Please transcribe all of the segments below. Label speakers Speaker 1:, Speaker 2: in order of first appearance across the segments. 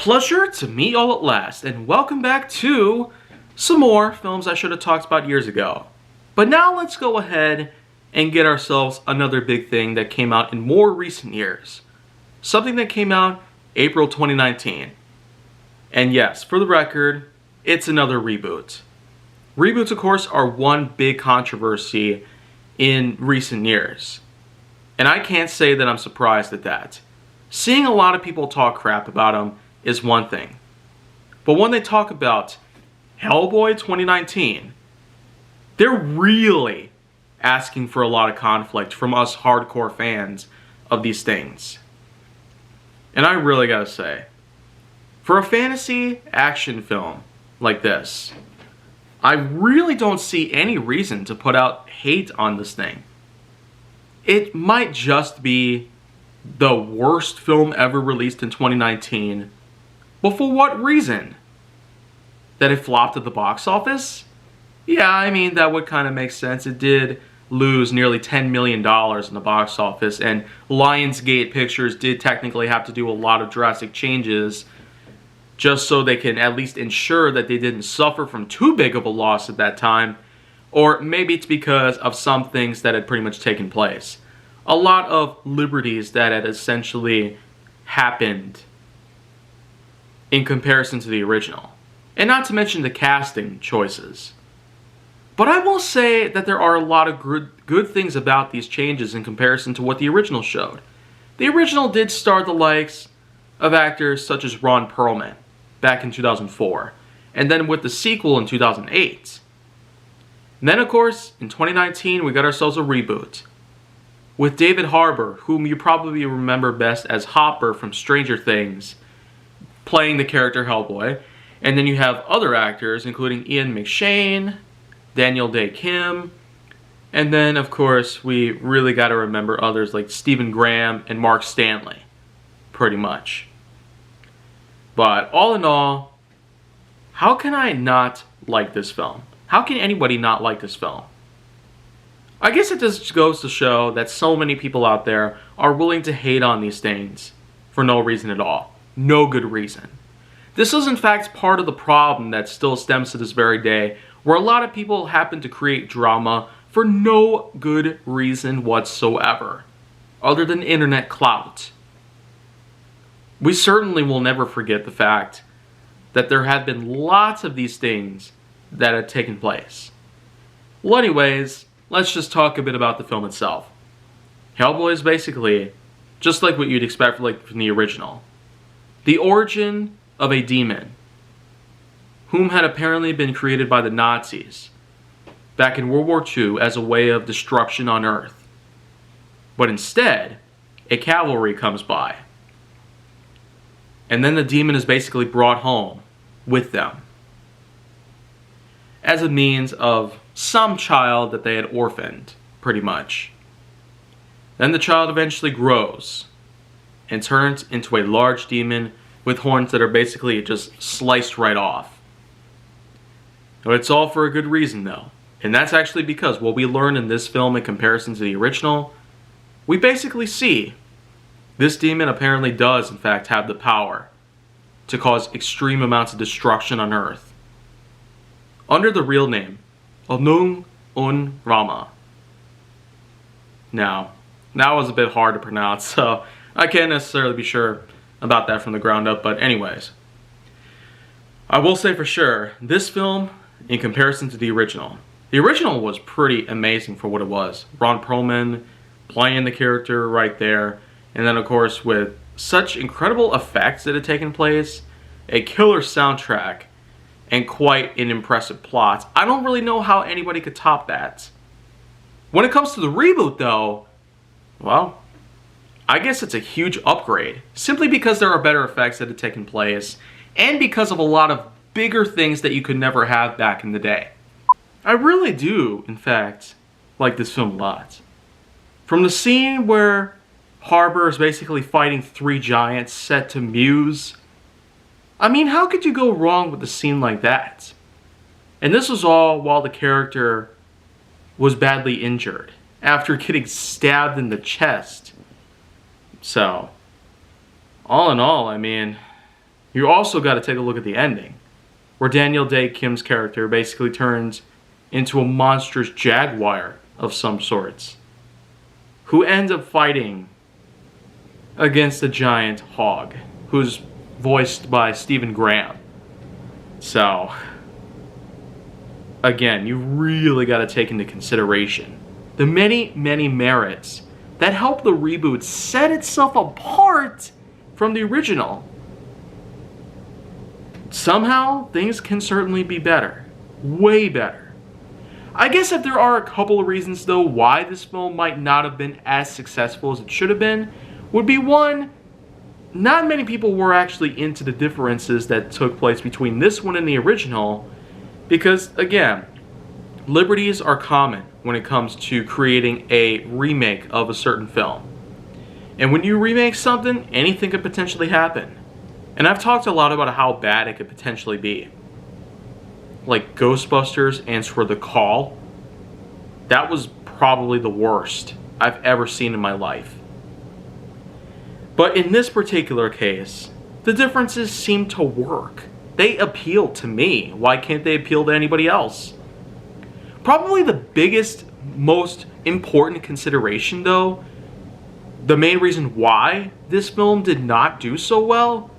Speaker 1: pleasure to meet y'all at last, and welcome back to some more films I should have talked about years ago. But now let's go ahead and get ourselves another big thing that came out in more recent years. Something that came out April 2019. And yes, for the record, it's another reboot. Reboots, of course, are one big controversy in recent years. And I can't say that I'm surprised at that. Seeing a lot of people talk crap about them is one thing. But when they talk about Hellboy 2019, they're really asking for a lot of conflict from us hardcore fans of these things. And I really gotta say, for a fantasy action film like this, I really don't see any reason to put out hate on this thing. It might just be the worst film ever released in 2019. But for what reason? That it flopped at the box office? Yeah, I mean, that would kind of make sense. It did lose nearly $10 million in the box office, and Lionsgate Pictures did technically have to do a lot of drastic changes just so they can at least ensure that they didn't suffer from too big of a loss at that time. Or maybe it's because of some things that had pretty much taken place. A lot of liberties that had essentially happened in comparison to the original. And not to mention the casting choices. But I will say that there are a lot of good things about these changes in comparison to what the original showed. The original did star the likes of actors such as Ron Perlman back in 2004. And then with the sequel in 2008. And then, of course, in 2019, we got ourselves a reboot with David Harbour, whom you probably remember best as Hopper from Stranger Things, playing the character Hellboy. And then you have other actors, including Ian McShane, Daniel Day Kim, and then, of course, we really got to remember others like Stephen Graham and Mark Stanley, pretty much. But all in all, how can I not like this film? How can anybody not like this film? I guess it just goes to show that so many people out there are willing to hate on these things for no reason at all. No good reason. This is in fact part of the problem that still stems to this very day, where a lot of people happen to create drama for no good reason whatsoever, other than internet clout. We certainly will never forget the fact that there have been lots of these things that have taken place. Well, anyways, let's just talk a bit about the film itself. Hellboy is basically just like what you'd expect from the original. The origin of a demon, whom had apparently been created by the Nazis back in World War II as a way of destruction on Earth. But instead, a cavalry comes by. And then the demon is basically brought home with them as a means of some child that they had orphaned, pretty much. Then the child eventually grows and turns into a large demon with horns that are basically just sliced right off. But it's all for a good reason, though. And that's actually because what we learn in this film in comparison to the original, we basically see this demon apparently does, in fact, have the power to cause extreme amounts of destruction on Earth. Under the real name, Onung Un Rama. Now, that was a bit hard to pronounce, so I can't necessarily be sure about that from the ground up, but anyways. I will say for sure, this film, in comparison to the original was pretty amazing for what it was. Ron Perlman playing the character right there, and then of course with such incredible effects that had taken place, a killer soundtrack, and quite an impressive plot. I don't really know how anybody could top that. When it comes to the reboot though, well, I guess it's a huge upgrade, simply because there are better effects that had taken place, and because of a lot of bigger things that you could never have back in the day. I really do, in fact, like this film a lot. From the scene where Harbour is basically fighting three giants set to Muse, I mean, how could you go wrong with a scene like that? And this was all while the character was badly injured after getting stabbed in the chest. So, all in all, I mean, You also got to take a look at the ending, where Daniel Day Kim's character basically turns into a monstrous jaguar of some sorts, who ends up fighting against a giant hog, who's voiced by Stephen Graham. So, again, you really got to take into consideration the many, many merits that help the reboot set itself apart from the original. Somehow, things can certainly be better. Way better. I guess if there are a couple of reasons, though, why this film might not have been as successful as it should have been, would be one, not many people were actually into the differences that took place between this one and the original, because, again, liberties are common when it comes to creating a remake of a certain film. And when you remake something, anything could potentially happen. And I've talked a lot about how bad it could potentially be. Like Ghostbusters Answer the Call. That was probably the worst I've ever seen in my life. But in this particular case, the differences seem to work. They appeal to me. Why can't they appeal to anybody else? Probably the biggest, most important consideration, though, the main reason why this film did not do so well,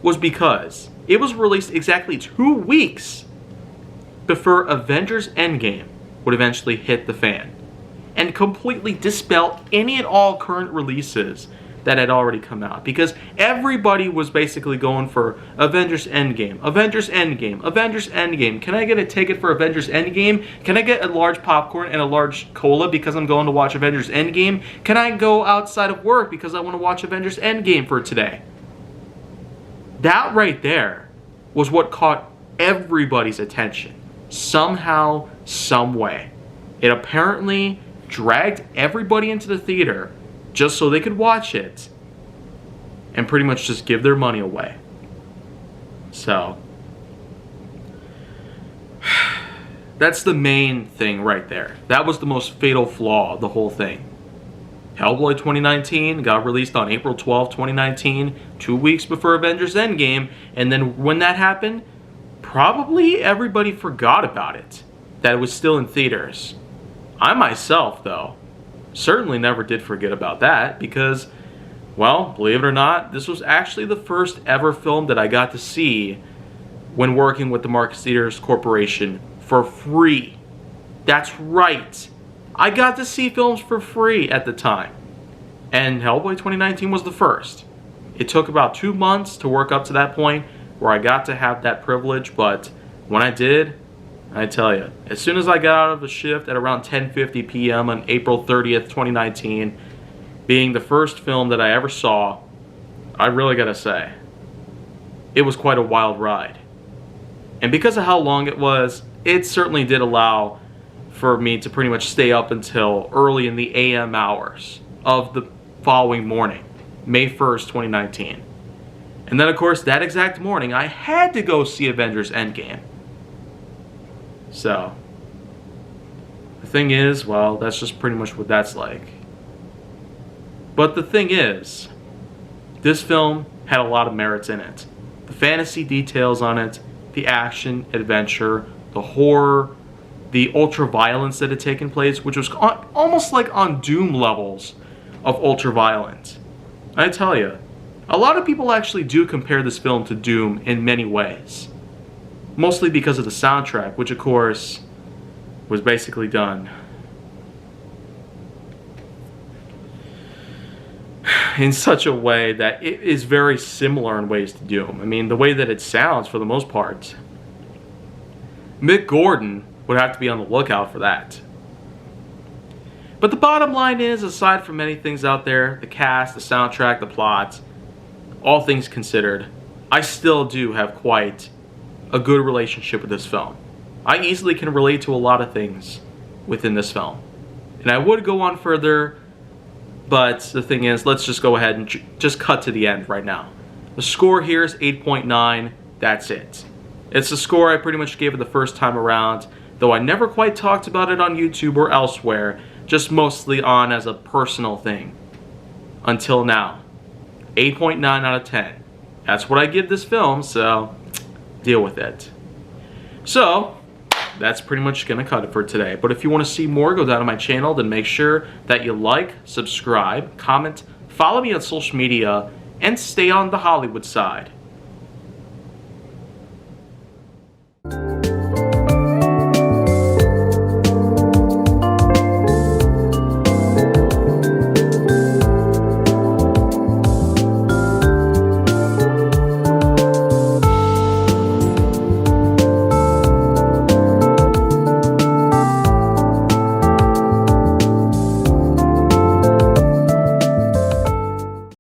Speaker 1: was because it was released exactly 2 weeks before Avengers Endgame would eventually hit the fan and completely dispel any and all current releases that had already come out, because everybody was basically going for Avengers Endgame, Avengers Endgame, Avengers Endgame. Can I get a ticket for Avengers Endgame? Can I get a large popcorn and a large cola because I'm going to watch Avengers Endgame? Can I go outside of work because I want to watch Avengers Endgame for today? That right there was what caught everybody's attention. Somehow, some way. It apparently dragged everybody into the theater just so they could watch it and pretty much just give their money away. So, that's the main thing right there. That was the most fatal flaw of the whole thing. Hellboy 2019 got released on April 12, 2019, 2 weeks before Avengers Endgame, and then when that happened, probably everybody forgot about it, that it was still in theaters. I myself, though, certainly never did forget about that, because, well, believe it or not, this was actually the first ever film that I got to see when working with the Marcus Theaters Corporation for free. That's right. I got to see films for free at the time. And Hellboy 2019 was the first. It took about 2 months to work up to that point where I got to have that privilege, but when I did, I tell you, as soon as I got out of the shift at around 10:50 p.m. on April 30th, 2019, being the first film that I ever saw, I really gotta say, it was quite a wild ride. And because of how long it was, it certainly did allow for me to pretty much stay up until early in the AM hours of the following morning, May 1st, 2019. And then, of course, that exact morning, I had to go see Avengers Endgame. So, the thing is, well, that's just pretty much what that's like. But the thing is, this film had a lot of merits in it. The fantasy details on it, the action, adventure, the horror, the ultra-violence that had taken place, which was almost like on Doom levels of ultra-violence. I tell you, a lot of people actually do compare this film to Doom in many ways. Mostly because of the soundtrack, which of course was basically done in such a way that it is very similar in ways to Doom. I mean, the way that it sounds for the most part. Mick Gordon would have to be on the lookout for that. But the bottom line is, aside from many things out there, the cast, the soundtrack, the plot, all things considered, I still do have quite a good relationship with this film. I easily can relate to a lot of things within this film. And I would go on further, but the thing is, let's just go ahead and just cut to the end right now. The score here is 8.9, that's it. It's the score I pretty much gave it the first time around, though I never quite talked about it on YouTube or elsewhere, just mostly on as a personal thing. Until now. 8.9 out of 10. That's what I give this film, so deal with it. So, that's pretty much gonna cut it for today. But if you want to see more, go down to my channel, then make sure that you like, subscribe, comment, follow me on social media, and stay on the Hollywood side.